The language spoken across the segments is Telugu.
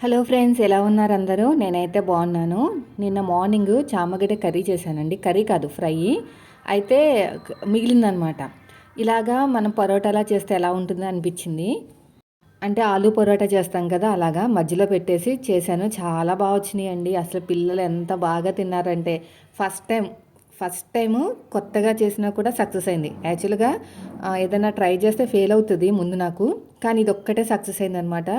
హలో ఫ్రెండ్స్, ఎలా ఉన్నారు అందరూ? నేనైతే బాగున్నాను. నిన్న మార్నింగ్ చామగడ్డ కర్రీ చేశానండి. కర్రీ కాదు, ఫ్రై. అయితే మిగిలిందనమాట. ఇలాగా మనం పరోటాలా చేస్తే ఎలా ఉంటుందో అనిపించింది. అంటే ఆలు పరోటా చేస్తాం కదా, అలాగా మధ్యలో పెట్టేసి చేశాను. చాలా బాగా వచ్చినాయండి. అసలు పిల్లలు ఎంత బాగా తిన్నారంటే ఫస్ట్ టైము కొత్తగా చేసినా కూడా సక్సెస్ అయింది. యాక్చువల్గా ఏదైనా ట్రై చేస్తే ఫెయిల్ అవుతుంది ముందు నాకు, కానీ ఇది ఒక్కటే సక్సెస్ అయిందనమాట.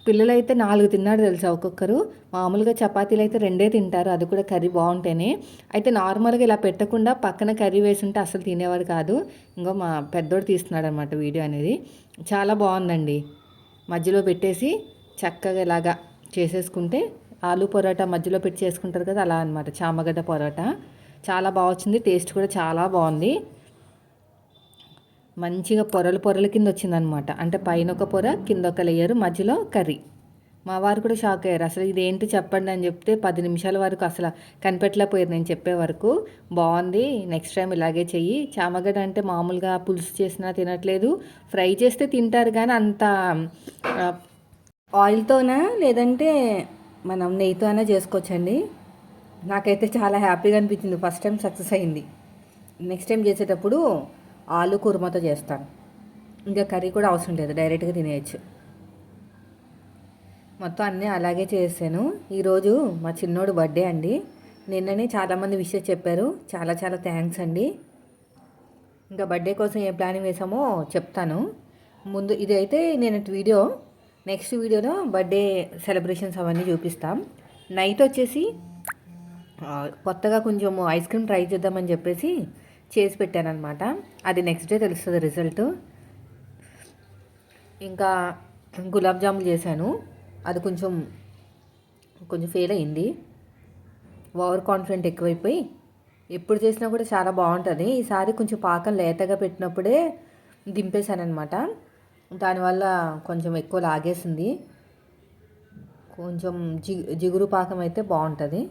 పిల్లలైతే 4 తిన్నారు తెలుసా ఒక్కొక్కరు. మామూలుగా చపాతీలు అయితే 2 తింటారు, అది కూడా కర్రీ బాగుంటేనే. అయితే నార్మల్గా ఇలా పెట్టకుండా పక్కన కర్రీ వేసి ఉంటే అసలు తినేవారు కాదు. ఇంకో మా పెద్దోడు తీస్తున్నాడు అనమాట వీడియో అనేది. చాలా బాగుందండి. మధ్యలో పెట్టేసి చక్కగా ఇలాగా చేసేసుకుంటే ఆలు పరోటా మధ్యలో పెట్టి చేసుకుంటారు కదా, అలా అనమాట చామగడ్డ పరోటా. చాలా బాగా వచ్చింది. టేస్ట్ కూడా చాలా బాగుంది. మంచిగా పొరలు పొరల కింద వచ్చిందనమాట. అంటే పైన ఒక పొర, కింద ఒక లేయరు, మధ్యలో కర్రీ. మా వారు కూడా షాక్ అయ్యారు. అసలు ఇదేంటి చెప్పండి అని చెప్తే 10 నిమిషాల వరకు అసలు కనిపెట్టలేకపోయారు నేను చెప్పే వరకు. బాగుంది, నెక్స్ట్ టైం ఇలాగే చెయ్యి. చామగడ్డ అంటే మామూలుగా పులుసు చేసినా తినట్లేదు, ఫ్రై చేస్తే తింటారు కానీ అంత ఆయిల్తోనా లేదంటే మనం నెయ్యితో అయినా చేసుకోవచ్చండి. నాకైతే చాలా హ్యాపీగా అనిపించింది. ఫస్ట్ టైం సక్సెస్ అయింది. నెక్స్ట్ టైం చేసేటప్పుడు ఆలు కుర్మాతో చేస్తాను. ఇంకా కర్రీ కూడా అవసరం లేదు, డైరెక్ట్గా తినేయచ్చు. మొత్తం అన్నీ అలాగే చేశాను. ఈరోజు మా చిన్నోడు బర్త్డే అండి. నిన్ననే చాలామంది విషెస్ చెప్పారు. చాలా చాలా థ్యాంక్స్ అండి. ఇంకా బర్త్డే కోసం ఏ ప్లానింగ్ వేసామో చెప్తాను. ముందు ఇది అయితే నేను వీడియో, నెక్స్ట్ వీడియోలో బర్త్డే సెలబ్రేషన్స్ అవన్నీ చూపిస్తాం. నైట్ వచ్చేసి కొత్తగా కొంచెం ఐస్ క్రీమ్ ట్రై చేద్దామని చెప్పేసి చేసి పెట్టానమాట. అది నెక్స్ట్ డే తెలుస్తుంది రిజల్ట్. ఇంకా గులాబ్ జాములు చేశాను. అది కొంచెం ఫెయిల్ అయింది. ఓవర్ కాన్ఫిడెంట్ ఎక్కువైపోయి ఎప్పుడు చేసినా కూడా చాలా బాగుంటుంది. ఈసారి కొంచెం పాకం లేతగా పెట్టినప్పుడే దింపేశానమాట. దానివల్ల కొంచెం ఎక్కువ లాగేసింది. కొంచెం జిగురు పాకం అయితే బాగుంటుంది.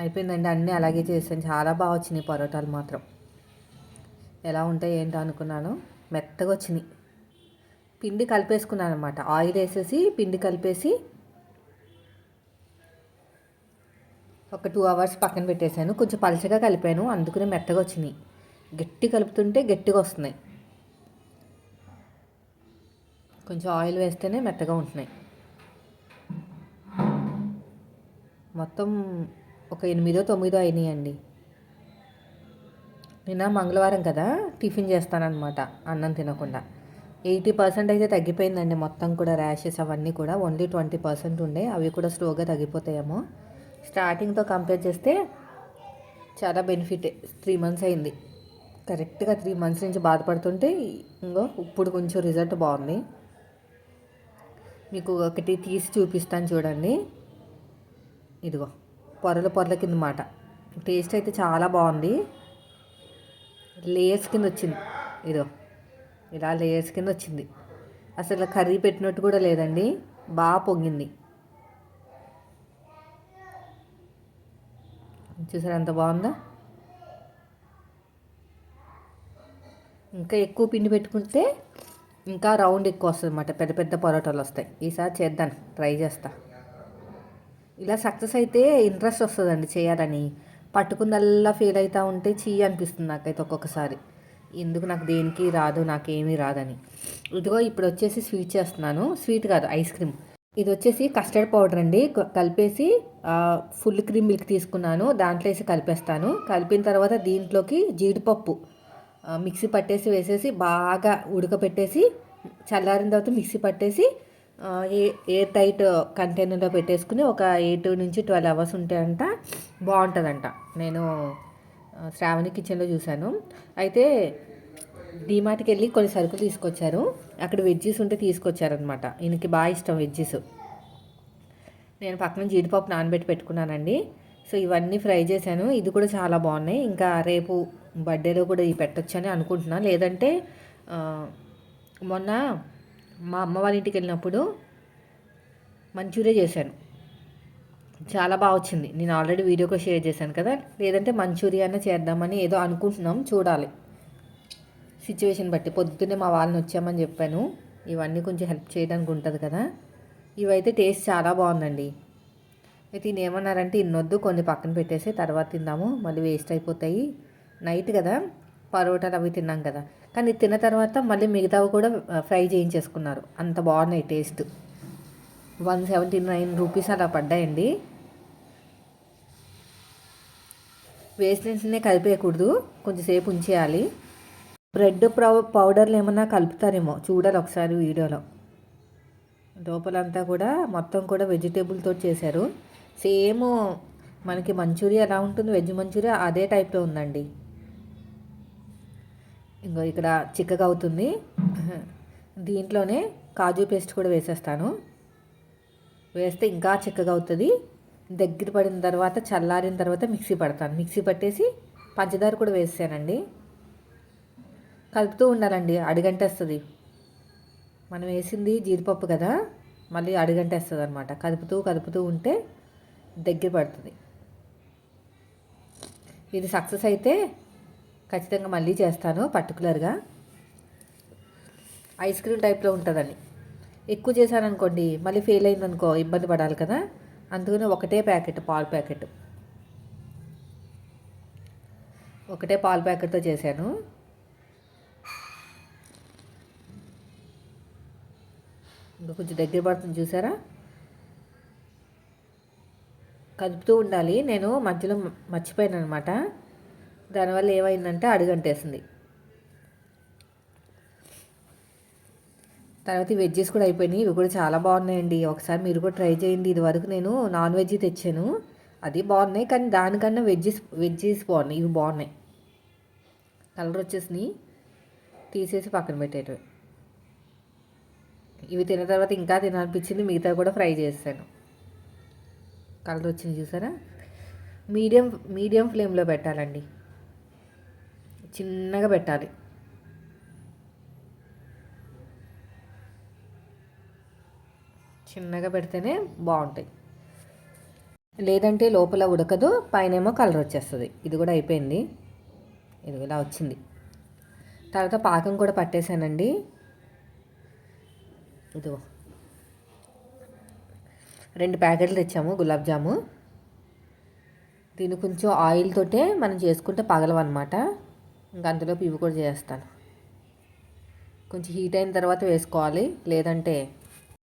అయిపోయిందండి, అన్నీ అలాగే చేశాను. చాలా బాగా వచ్చినాయి పరోటాలు మాత్రం. ఎలా ఉంటాయి ఏంటో అనుకున్నాను, మెత్తగా వచ్చినాయి. పిండి కలిపేసుకున్నాను అనమాట. ఆయిల్ వేసేసి పిండి కలిపేసి ఒక 2 అవర్స్ పక్కన పెట్టేశాను. కొంచెం పలచగా కలిపాను, అందుకనే మెత్తగా వచ్చినాయి. గట్టి కలుపుతుంటే గట్టిగా వస్తున్నాయి. కొంచెం ఆయిల్ వేస్తేనే మెత్తగా ఉంటున్నాయి. మొత్తం ఒక 8-9 అయినాయండి. నిన్న మంగళవారం కదా, టిఫిన్ చేస్తానన్నమాట అన్నం తినకుండా. 80% అయితే తగ్గిపోయిందండి మొత్తం కూడా. ర్యాషెస్ అవన్నీ కూడా ఓన్లీ 20% ఉండే, అవి కూడా స్లోగా తగ్గిపోతాయేమో. స్టార్టింగ్తో కంపేర్ చేస్తే చాలా బెనిఫిట్. 3 మంత్స్ అయింది, కరెక్ట్గా 3 మంత్స్ నుంచి బాధపడుతుంటే ఇప్పుడు కొంచెం రిజల్ట్ బాగుంది. మీకు ఒకటి తీసి చూపిస్తాను చూడండి. ఇదిగో పొరల కింద మాట. టేస్ట్ అయితే చాలా బాగుంది. లేయర్స్ కింద వచ్చింది. ఇదో ఇలా లేయర్స్ కింద వచ్చింది. అసలు కర్రీ పెట్టినట్టు కూడా లేదండి, బాగా పొంగింది. చూసారు ఎంత బాగుందో. ఇంకా ఎక్కువ పిండి పెట్టుకుంటే ఇంకా రౌండ్ ఎక్కువ వస్తుంది అన్నమాట. పెద్ద పెద్ద పరోటాలు వస్తాయి. ఈసారి చేద్దాం, ట్రై చేస్తా. ఇలా సక్సెస్ అయితే ఇంట్రెస్ట్ వస్తుందండి చేయాలని. పట్టుకుందల్లా ఫెయిల్ అవుతూ ఉంటే అనిపిస్తుంది నాకైతే ఒక్కొక్కసారి. ఎందుకు నాకు దేనికి రాదు, నాకేమీ రాదని. ఇదిగో ఇప్పుడు వచ్చేసి స్వీట్ చేస్తున్నాను. స్వీట్ కాదు, ఐస్ క్రీమ్. ఇది వచ్చేసి కస్టర్డ్ పౌడర్ అండి. కలిపేసి ఫుల్ క్రీమ్ మిల్క్ తీసుకున్నాను, దాంట్లో వేసి కలిపేస్తాను. కలిపిన తర్వాత దీంట్లోకి జీడిపప్పు మిక్సీ పట్టేసి వేసేసి బాగా ఉడకపెట్టేసి చల్లారిన తర్వాత మిక్సీ పట్టేసి ఎయిర్ టైట్ కంటైనర్లో పెట్టేసుకుని ఒక 8-12 అవర్స్ ఉంటే అంట బాగుంటుందంట. నేను శ్రావణి కిచెన్లో చూశాను. అయితే డీమార్ట్కి వెళ్ళి కొన్ని సరుకులు తీసుకొచ్చారు. అక్కడ వెజ్జీస్ ఉంటే తీసుకొచ్చారనమాట. ఈయనకి బాగా ఇష్టం వెజ్జీస్. నేను పక్కన జీడిపప్పు నానబెట్టి పెట్టుకున్నానండి. సో ఇవన్నీ ఫ్రై చేశాను. ఇది కూడా చాలా బాగున్నాయి. ఇంకా రేపు బర్త్డేలో కూడా ఇవి పెట్టొచ్చని అనుకుంటున్నాను. లేదంటే మొన్న మా అమ్మ వాళ్ళ ఇంటికి వెళ్ళినప్పుడు మంచూరియా చేశాను, చాలా బాగా వచ్చింది. నేను ఆల్రెడీ వీడియోలో షేర్ చేశాను కదా. లేదంటే మంచూరియానే చేద్దామని ఏదో అనుకుంటున్నాం, చూడాలి సిచ్యువేషన్ బట్టి. పొద్దున్నే మా వాళ్ళని వచ్చామని చెప్పాను, ఇవన్నీ కొంచెం హెల్ప్ చేయడానికి ఉంటుంది కదా. ఇవైతే టేస్ట్ చాలా బాగుందండి. అయితే ఈయన ఏమన్నారంటే ఇన్నొద్దు, కొన్ని పక్కన పెట్టేసి తర్వాత తిందాము, మళ్ళీ వేస్ట్ అయిపోతాయి, నైట్ కదా పరోటాలు అవి తిన్నాం కదా. కానీ తిన్న తర్వాత మళ్ళీ మిగతావి కూడా ఫ్రై చేయించేసుకున్నారు. అంత బాగున్నాయి టేస్ట్. 179 రూపీస్ అలా పడ్డాయండి. వేస్టెన్స్నే కలిపేయకూడదు, కొంచెంసేపు ఉంచేయాలి. బ్రెడ్ పౌడర్లు ఏమన్నా కలుపుతారేమో, చూడాలి ఒకసారి వీడియోలో. లోపలంతా కూడా మొత్తం కూడా వెజిటేబుల్తో చేశారు. సేమ్ మనకి మంచూరియా ఎలా ఉంటుంది, వెజ్ మంచూరియా అదే టైప్లో ఉందండి. ఇంకో ఇక్కడ చిక్కగా అవుతుంది. దీంట్లోనే కాజు పేస్ట్ కూడా వేసేస్తాను. వేస్తే ఇంకా చిక్కగా అవుతుంది. దగ్గర పడిన తర్వాత చల్లారిన తర్వాత మిక్సీ పడతాను. మిక్సీ పట్టేసి పంచదార కూడా వేసానండి. కలుపుతూ ఉండాలండి, అడుగంటేస్తుంది. మనం వేసింది జీడిపప్పు కదా, మళ్ళీ అడుగంటేస్తుంది అనమాట. కలుపుతూ ఉంటే దగ్గర పడుతుంది. ఇది సక్సెస్ అయితే ఖచ్చితంగా మళ్ళీ చేస్తాను. పర్టికులర్గా ఐస్ క్రీమ్ టైప్లో ఉంటుందని ఎక్కువ చేశాను అనుకోండి, మళ్ళీ ఫెయిల్ అయిందనుకో ఇబ్బంది పడాలి కదా. అందుకని ఒకటే పాల ప్యాకెట్తో చేశాను. ఇంకా కొంచెం దగ్గర పడుతుంది చూసారా. కలుపుతూ ఉండాలి. నేను మధ్యలో మర్చిపోయాను అనమాట. దానివల్ల ఏమైందంటే అడుగంటేసింది. తర్వాత ఈ వెజ్జెస్ కూడా అయిపోయినాయి. ఇవి కూడా చాలా బాగున్నాయండి. ఒకసారి మీరు కూడా ట్రై చేయండి. ఇది వరకు నేను నాన్ వెజ్ తెచ్చాను, అది బాగున్నాయి. కానీ దానికన్నా వెజ్జెస్ బాగున్నాయి, ఇవి బాగున్నాయి. కలర్ వచ్చేసినాయి, తీసేసి పక్కన పెట్టేటివి. ఇవి తిన్న తర్వాత ఇంకా తినాలనిపించింది, మిగతా కూడా ఫ్రై చేశాను. కలర్ వచ్చింది చూసారా. మీడియం ఫ్లేమ్లో పెట్టాలండి, చిన్నగా పెట్టాలి. చిన్నగా పెడితేనే బాగుంటాయి, లేదంటే లోపల ఉడకదు, పైనేమో కలర్ వచ్చేస్తుంది. ఇది కూడా అయిపోయింది, ఇది ఇలా వచ్చింది. తర్వాత పాకం కూడా పట్టేశానండి. ఇదిగో 2 ప్యాకెట్లు తెచ్చాము గులాబ్ జాము. దీన్ని కొంచెం ఆయిల్ తోటే మనం చేసుకుంటే పగలవన్నమాట. ఇంకా అంతలోపు ఇవి కూడా చేస్తాను. కొంచెం హీట్ అయిన తర్వాత వేసుకోవాలి, లేదంటే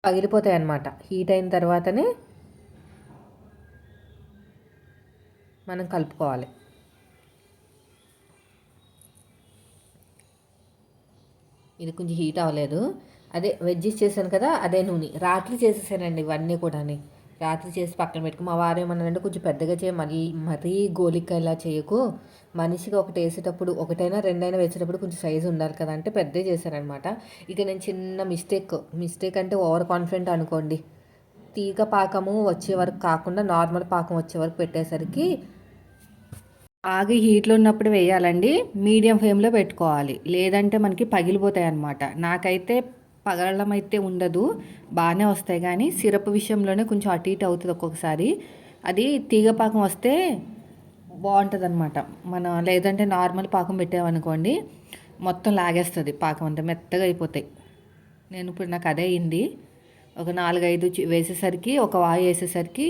పగిలిపోతాయి అన్నమాట. హీట్ అయిన తర్వాతనే మనం కలుపుకోవాలి. ఇది కొంచెం హీట్ అవ్వలేదు. అదే వెజ్జెస్ చేశాను కదా, అదే నూనె రాత్రి చేసేసానండి ఇవన్నీ కూడా. రాత్రి చేసి పక్కన పెట్టుకు. మా వారు ఏమన్నారంటే కొంచెం పెద్దగా చేయ, మరీ గోలికలా చేయకు, మనిషికి ఒకటి వేసేటప్పుడు ఒకటైనా రెండైనా వేసేటప్పుడు కొంచెం సైజు ఉండాలి కదా అంటే పెద్దగా చేశారనమాట. ఇక నేను చిన్న మిస్టేక్ అంటే ఓవర్ కాన్ఫిడెంట్ అనుకోండి. తీగ పాకము వచ్చే వరకు కాకుండా నార్మల్ పాకం వచ్చే వరకు పెట్టేసరికి ఆగి హీట్లో ఉన్నప్పుడు వేయాలండి. మీడియం ఫ్లేమ్లో పెట్టుకోవాలి, లేదంటే మనకి పగిలిపోతాయి అన్నమాట. నాకైతే పగలడం అయితే ఉండదు, బాగానే వస్తాయి. కానీ సిరప్ విషయంలోనే కొంచెం అటు ఇటు అవుతుంది ఒక్కొక్కసారి. అది తీగ పాకం వస్తే బాగుంటుంది అనమాట. లేదంటే నార్మల్ పాకం పెట్టామనుకోండి మొత్తం లాగేస్తుంది, పాకం అంతా మెత్తగా అయిపోతాయి. ఇప్పుడు నాకు అదే అయింది. ఒక 4-5 వేసేసరికి, ఒక వాయి వేసేసరికి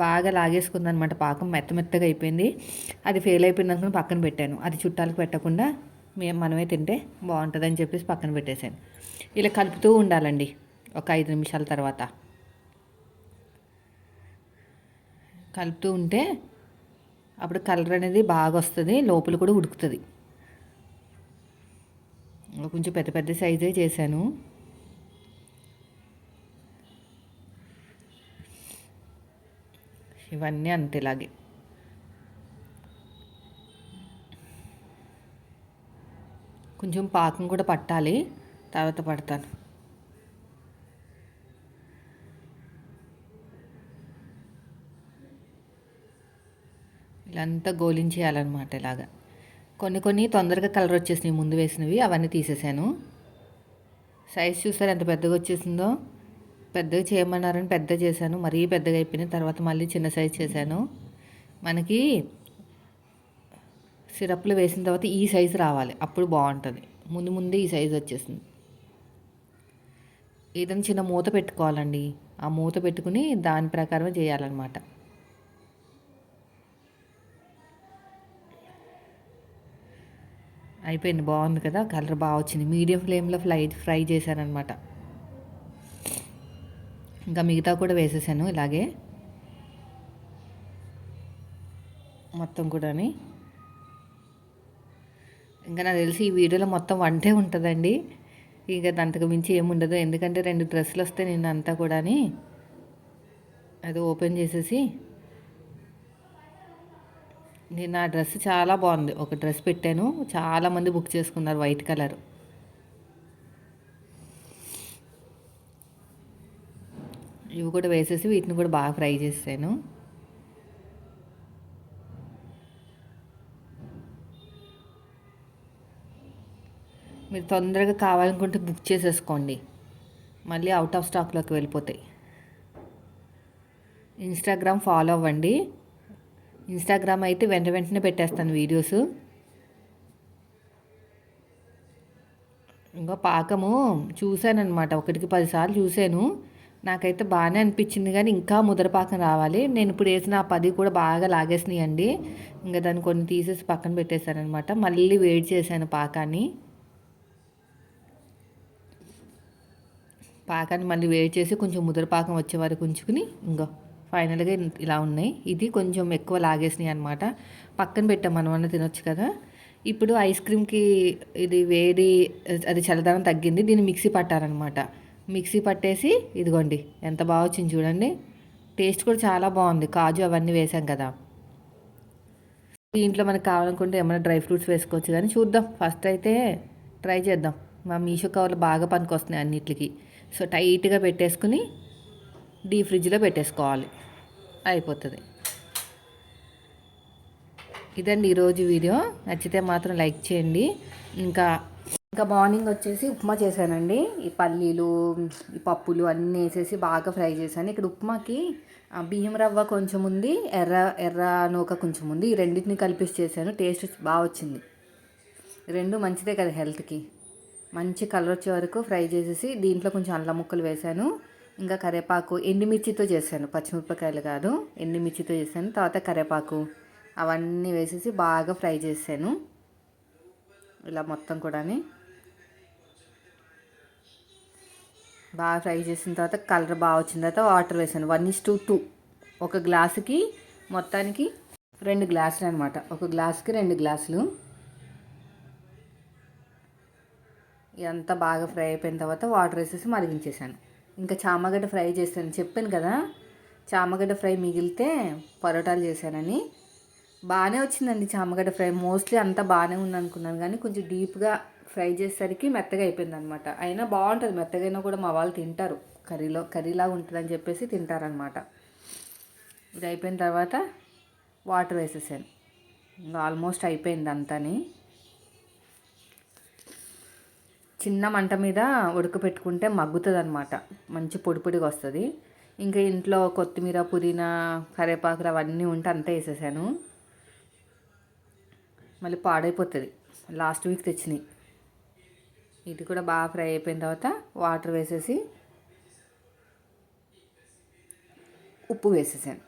బాగా లాగేసుకుంది అనమాట, పాకం మెత్తగా అయిపోయింది. అది ఫెయిల్ అయిపోయింది అనుకుని పక్కన పెట్టాను. అది చుట్టాలకు పెట్టకుండా మనమే తింటే బాగుంటుందని చెప్పేసి పక్కన పెట్టేశాను. ఇలా కలుపుతూ ఉండాలండి ఒక 5 నిమిషాల తర్వాత. కలుపుతూ ఉంటే అప్పుడు కలర్ అనేది బాగా వస్తుంది, లోపల కూడా ఉడుకుతుంది. కొంచెం పెద్ద సైజే చేశాను. ఇవన్నీ అంతే ఇలాగే. కొంచెం పాకం కూడా పట్టాలి, తర్వాత పడతాను. ఇలా అంతా గోలించేయాలన్నమాట ఇలాగా. కొన్ని తొందరగా కలర్ వచ్చేసినాయి ముందు వేసినవి, అవన్నీ తీసేసాను. సైజ్ చూసారు ఎంత పెద్దగా వచ్చేసిందో. పెద్దగా చేయమన్నారని పెద్ద చేశాను, మరీ పెద్దగా అయిపోయిన తర్వాత మళ్ళీ చిన్న సైజ్ చేశాను. మనకి సిరప్లు వేసిన తర్వాత ఈ సైజు రావాలి, అప్పుడు బాగుంటుంది. ముందే ఈ సైజు వచ్చేసింది. ఏదైనా చిన్న మూత పెట్టుకోవాలండి, ఆ మూత పెట్టుకుని దాని ప్రకారమే చేయాలన్నమాట. అయిపోయింది, బాగుంది కదా, కలర్ బాగా వచ్చింది. మీడియం ఫ్లేమ్లో ఫ్రై చేశానమాట. ఇంకా మిగతా కూడా వేసేసాను ఇలాగే మొత్తం కూడాని. ఇంకా నాకు తెలిసి ఈ వీడియోలో మొత్తం వంటే ఉంటుందండి, ఇక అంతకు మించి ఏముండదు. ఎందుకంటే 2 డ్రెస్సులు వస్తే నిన్న అంతా కూడాని అది ఓపెన్ చేసేసి, నేను ఆ డ్రెస్ చాలా బాగుంది, ఒక డ్రెస్ పెట్టాను, చాలామంది బుక్ చేసుకున్నారు వైట్ కలర్. ఇవి కూడా వేసేసి వీటిని కూడా బాగా ఫ్రై చేసాను. మీరు తొందరగా కావాలనుకుంటే బుక్ చేసేసుకోండి, మళ్ళీ అవుట్ ఆఫ్ స్టాక్లోకి వెళ్ళిపోతాయి. ఇన్స్టాగ్రామ్ ఫాలో అవ్వండి, ఇన్స్టాగ్రామ్ అయితే వెంటనే పెట్టేస్తాను వీడియోస్. ఇంకా పాకము చూశానమాట, 1కి 10 సార్లు చూశాను, నాకైతే బాగానే అనిపించింది, కానీ ఇంకా ముదరపాకం రావాలి. నేను ఇప్పుడు వేసిన ఆ 10 కూడా బాగా లాగేసినాయండి. ఇంకా దాన్ని కొన్ని తీసేసి పక్కన పెట్టేశానమాట. మళ్ళీ వేడి చేశాను పాకాన్ని మళ్ళీ వేడి చేసి కొంచెం ముదరపాకం వచ్చే వరకు ఉంచుకుని, ఇంకా ఫైనల్గా ఇలా ఉన్నాయి. ఇది కొంచెం ఎక్కువ లాగేసినాయి అనమాట. పక్కన పెట్టాం, మనమన్నా తినొచ్చు కదా. ఇప్పుడు ఐస్ క్రీమ్కి ఇది వేడి, అది చల్లదనం తగ్గింది, దీన్ని మిక్సీ పట్టారనమాట. మిక్సీ పట్టేసి ఇదిగోండి ఎంత బాగా వచ్చింది చూడండి. టేస్ట్ కూడా చాలా బాగుంది, కాజు అవన్నీ వేసాం కదా. దీంట్లో మనకు కావాలనుకుంటే ఏమైనా డ్రై ఫ్రూట్స్ వేసుకోవచ్చు, కానీ చూద్దాం, ఫస్ట్ అయితే ట్రై చేద్దాం. మా మీషో కవర్లు బాగా పనికి వస్తున్నాయి అన్నిటికి. సో టైట్గా పెట్టేసుకుని డీప్ ఫ్రిడ్జ్లో పెట్టేసుకోవాలి, అయిపోతుంది. ఇదండి ఈరోజు వీడియో, నచ్చితే మాత్రం లైక్ చేయండి. ఇంకా మార్నింగ్ వచ్చేసి ఉప్మా చేశానండి. ఈ పల్లీలు, ఈ పప్పులు అన్నీ వేసేసి బాగా ఫ్రై చేశాను. ఇక్కడ ఉప్మాకి బియ్యం రవ్వ కొంచెం ఉంది, ఎర్ర నూక కొంచెం ఉంది, ఈ రెండింటిని కలిపేసి చేశాను. టేస్ట్ బాగా వచ్చింది. రెండు మంచిదే కదా హెల్త్కి. మంచి కలర్ వచ్చే వరకు ఫ్రై చేసేసి దీంట్లో కొంచెం అల్లం ముక్కలు వేశాను. ఇంకా కరివేపాకు, ఎండుమిర్చితో చేశాను, పచ్చిమిరపకాయలు కాదు, ఎండుమిర్చితో చేశాను. తర్వాత కరివేపాకు అవన్నీ వేసేసి బాగా ఫ్రై చేశాను. ఇలా మొత్తం కూడా బాగా ఫ్రై చేసిన తర్వాత కలర్ బాగా వచ్చిన తర్వాత వాటర్ వేసాను. 1:2, ఒక గ్లాసుకి మొత్తానికి 2 గ్లాసులు అనమాట. ఒక గ్లాసుకి 2 గ్లాసులు. ఇదంతా బాగా ఫ్రై అయిపోయిన తర్వాత వాటర్ వేసేసి మరిగించేసాను. ఇంకా చామగడ్డ ఫ్రై చేశాను, చెప్పాను కదా చామగడ్డ ఫ్రై మిగిలితే పరోటాలు చేశానని. బాగానే వచ్చిందండి చామగడ్డ ఫ్రై, మోస్ట్లీ అంతా బాగానే ఉంది అనుకున్నాను, కానీ కొంచెం డీప్గా ఫ్రై చేసేసరికి మెత్తగా అయిపోయింది అనమాట. అయినా బాగుంటుంది, మెత్తగైనా కూడా మా వాళ్ళు తింటారు, కర్రీలాగా ఉంటుందని చెప్పేసి తింటారనమాట. ఇది అయిపోయిన తర్వాత వాటర్ వేసేసాను. ఇంకా ఆల్మోస్ట్ అయిపోయింది అంతాని. చిన్న మంట మీద ఉడకపెట్టుకుంటే మగ్గుతుంది అనమాట, మంచి పొడి పొడిగా వస్తుంది. ఇంకా ఇంట్లో కొత్తిమీర, పుదీనా, కరివేపాకులు అవన్నీ ఉంటే అంతా వేసేసాను. మళ్ళీ పాడైపోతుంది, లాస్ట్ వీక్ తెచ్చినాయి. ఇది కూడా బాగా ఫ్రై అయిపోయిన తర్వాత వాటర్ వేసేసి ఉప్పు వేసేసాను.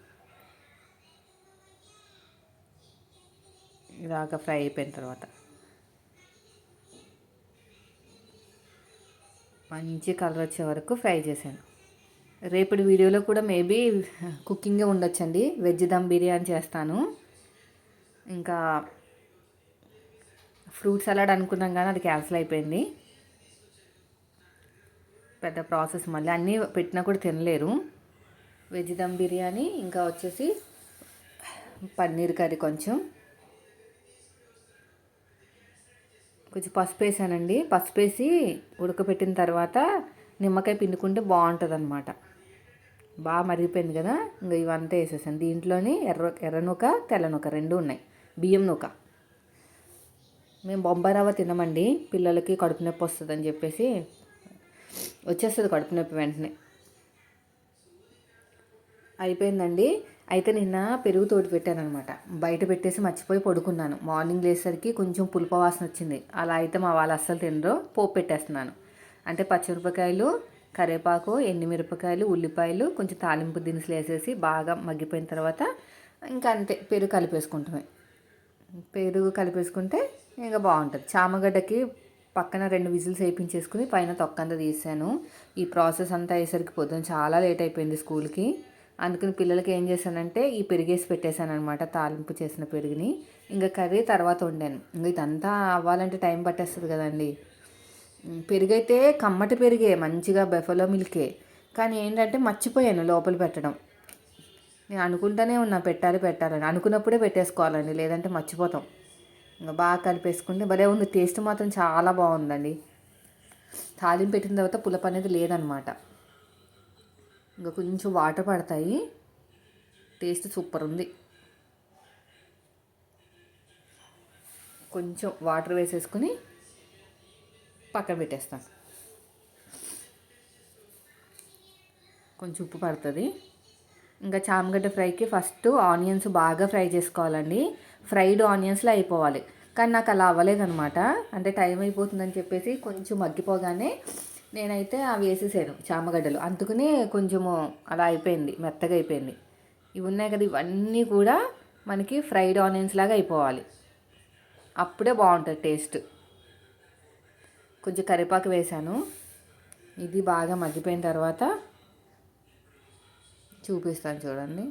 ఇలాగ ఫ్రై అయిపోయిన తర్వాత మంచి కలర్ వచ్చే వరకు ఫ్రై చేశాను. రేపటి వీడియోలో కూడా మేబీ కుకింగే ఉండొచ్చండి, వెజ్ దమ్ బిర్యానీ చేస్తాను. ఇంకా ఫ్రూట్ సలాడ్ అనుకున్నాం కానీ అది క్యాన్సిల్ అయిపోయింది. పెద్ద ప్రాసెస్, మళ్ళీ అన్నీ పెట్టినా కూడా తినలేరు. వెజ్ దమ్ బిర్యానీ, ఇంకా వచ్చేసి పన్నీర్ కర్రీ, కొంచెం పసుపు వేసానండి. పసుపు వేసి ఉడకపెట్టిన తర్వాత నిమ్మకాయ పిండుకుంటే బాగుంటుంది అనమాట. బాగా మరిగిపోయింది కదా, ఇంకా ఇవంతా వేసేసాను. దీంట్లోని ఎర్ర నూక, తెల్ల నూక రెండు ఉన్నాయి, బియ్యం నూక. మేము బొంబాయి రవ్వ తినమండి, పిల్లలకి కడుపు నొప్పి వస్తుందని చెప్పేసి, వచ్చేస్తుంది కడుపు నొప్పి వెంటనే. అయిపోయిందండి. అయితే నిన్న పెరుగు తోడు పెట్టాను అనమాట, బయట పెట్టేసి మర్చిపోయి పడుకున్నాను. మార్నింగ్ లేసరికి కొంచెం పులుపు వాసన వచ్చింది. అలా అయితే మా వాళ్ళు అస్సలు తినరు, పోపు పెట్టేస్తున్నాను. అంటే పచ్చిమిరపకాయలు, కరివేపాకు, ఎండుమిరపకాయలు, ఉల్లిపాయలు, కొంచెం తాలింపు దినుసులు వేసేసి బాగా మగ్గిపోయిన తర్వాత ఇంకా అంతే పెరుగు కలిపేసుకుంటామే. పెరుగు కలిపేసుకుంటే ఇంకా బాగుంటుంది. చామగడ్డకి పక్కన 2 విజిల్స్ వేయించేసుకుని పైన తొక్కంతా తీసాను. ఈ ప్రాసెస్ అంతా అయ్యేసరికి పొద్దున చాలా లేట్ అయిపోయింది స్కూల్కి. అందుకని పిల్లలకి ఏం చేశానంటే ఈ పెరిగేసి పెట్టేశాను అనమాట, తాలింపు చేసిన పెరుగుని. ఇంకా కర్రీ తర్వాత వండాను. ఇంకా ఇదంతా అవ్వాలంటే టైం పట్టేస్తుంది కదండి. పెరుగైతే కమ్మటి పెరిగే మంచిగా బెఫలో మిల్కే, కానీ ఏంటంటే మర్చిపోయాను లోపల పెట్టడం. నేను అనుకుంటూనే ఉన్నా పెట్టాలని, అనుకున్నప్పుడే పెట్టేసుకోవాలండి, లేదంటే మర్చిపోతాం. ఇంకా బాగా కలిపేసుకుంటే భలే ఉంది. టేస్ట్ మాత్రం చాలా బాగుందండి. తాలింపు పెట్టిన తర్వాత పులుపు అనేది లేదనమాట. ఇంకా కొంచెం వాటర్ పడతాయి. టేస్ట్ సూపర్ ఉంది. కొంచెం వాటర్ వేసేసుకుని పక్కన పెట్టేస్తాను. కొంచెం ఉప్పు పడుతుంది. ఇంకా చామగడ్డ ఫ్రైకి ఫస్ట్ ఆనియన్స్ బాగా ఫ్రై చేసుకోవాలండి. ఫ్రైడ్ ఆనియన్స్లో అయిపోవాలి, కానీ నాకు అలా అవ్వలేదనమాట. అంటే టైం అయిపోతుందని చెప్పేసి కొంచెం మగ్గిపోగానే నేనైతే అవి వేసేసాను చామగడ్డలు, అందుకనే కొంచెము అలా అయిపోయింది, మెత్తగా అయిపోయింది. ఇవి ఉన్నాయి కదా, ఇవన్నీ కూడా మనకి ఫ్రైడ్ ఆనియన్స్ లాగా అయిపోవాలి, అప్పుడే బాగుంటుంది టేస్ట్. కొంచెం కరివేపాకు వేసాను. ఇది బాగా మగ్గిపోయిన తర్వాత చూపిస్తాను చూడండి.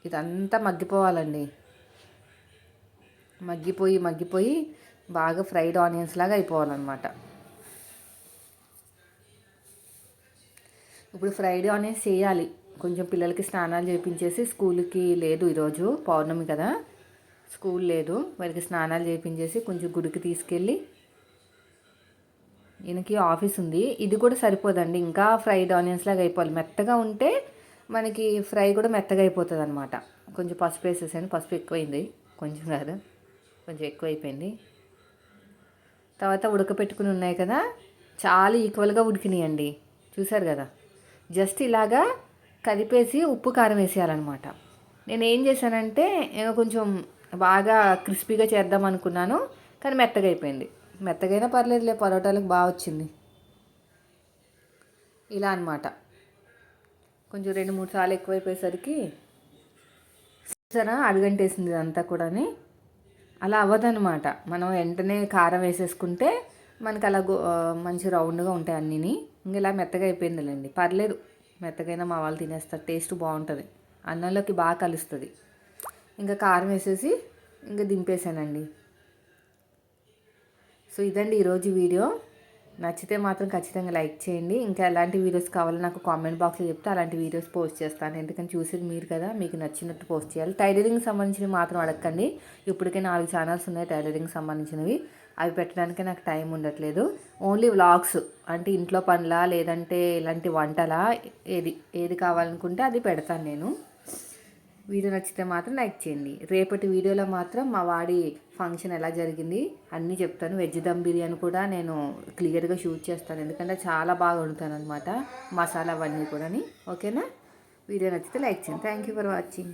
ఇదంతా మగ్గిపోవాలండి. మగ్గిపోయి బాగా ఫ్రైడ్ ఆనియన్స్ లాగా అయిపోవాలన్నమాట. ఇప్పుడు ఫ్రైడ్ ఆనియన్స్ చేయాలి. కొంచెం పిల్లలకి స్నానాలు చేయించేసి, స్కూల్కి లేదు ఈరోజు పౌర్ణమి కదా, స్కూల్ లేదు, వాళ్ళకి స్నానాలు చేయించేసి కొంచెం గుడికి తీసుకెళ్ళి, ఈయనకి ఆఫీస్ ఉంది. ఇది కూడా సరిపోదండి, ఇంకా ఫ్రైడ్ ఆనియన్స్ లాగా అయిపోవాలి. మెత్తగా ఉంటే మనకి ఫ్రై కూడా మెత్తగా అయిపోతుంది అనమాట. కొంచెం పసుపు వేసేసాను, పసుపు ఎక్కువైంది, కొంచెం కాదు కొంచెం ఎక్కువ అయిపోయింది. తర్వాత ఉడకపెట్టుకుని ఉన్నాయి కదా, చాలా ఈక్వల్గా ఉడికినాయండి, చూసారు కదా. జస్ట్ ఇలాగా కలిపేసి ఉప్పు కారం వేసేయాలన్నమాట. నేను ఏం చేశానంటే కొంచెం బాగా క్రిస్పీగా చేద్దాం అనుకున్నాను, కానీ మెత్తగా అయిపోయింది. మెత్తగైనా పర్లేదులే, పరోటాలకు బాగా వచ్చింది. ఇలా అనమాట. కొంచెం 2-3 సార్లు ఎక్కువైపోయేసరికి సరే అడుగంటేసింది ఇదంతా కూడా. అలా అవ్వదనమాట. మనం వెంటనే కారం వేసేసుకుంటే మనకి అలా మంచి రౌండ్గా ఉంటాయి అన్నీని. ఇంక ఇలా మెత్తగా అయిపోయిందిలేండి, పర్లేదు, మెత్తగైనా మా వాళ్ళు తినేస్తారు, టేస్ట్ బాగుంటుంది, అన్నంలోకి బాగా కలుస్తుంది. ఇంకా కారం వేసేసి ఇంకా దింపేసానండి. సో ఇదండి ఈరోజు వీడియో. నచ్చితే మాత్రం ఖచ్చితంగా లైక్ చేయండి. ఇంకా ఎలాంటి వీడియోస్ కావాలో నాకు కామెంట్ బాక్స్లో చెప్తే అలాంటి వీడియోస్ పోస్ట్ చేస్తాను. ఎందుకంటే చూసేది మీరు కదా, మీకు నచ్చినట్టు పోస్ట్ చేయాలి. టైలరింగ్ సంబంధించినవి మాత్రం అడగండి. ఇప్పటికే 4 ఛానల్స్ ఉన్నాయి టైలరింగ్ సంబంధించినవి, అవి పెట్టడానికి నాకు టైం ఉండట్లేదు. ఓన్లీ వ్లాగ్స్, అంటే ఇంట్లో పనులా లేదంటే ఇలాంటి వంటలా, ఏది కావాలనుకుంటే అది పెడతాను నేను. వీడియో నచ్చితే మాత్రం లైక్ చేయండి. రేపటి వీడియోలో మాత్రం మా వాడి ఫంక్షన్ ఎలా జరిగింది అన్నీ చెప్తాను. వెజ్ దమ్ బిర్యానీ కూడా నేను క్లియర్గా షూట్ చేస్తాను, ఎందుకంటే చాలా బాగా వండుతాను అనమాట, మసాలా అవన్నీ కూడా. ఓకేనా? వీడియో నచ్చితే లైక్ చేయండి. Thank you for watching.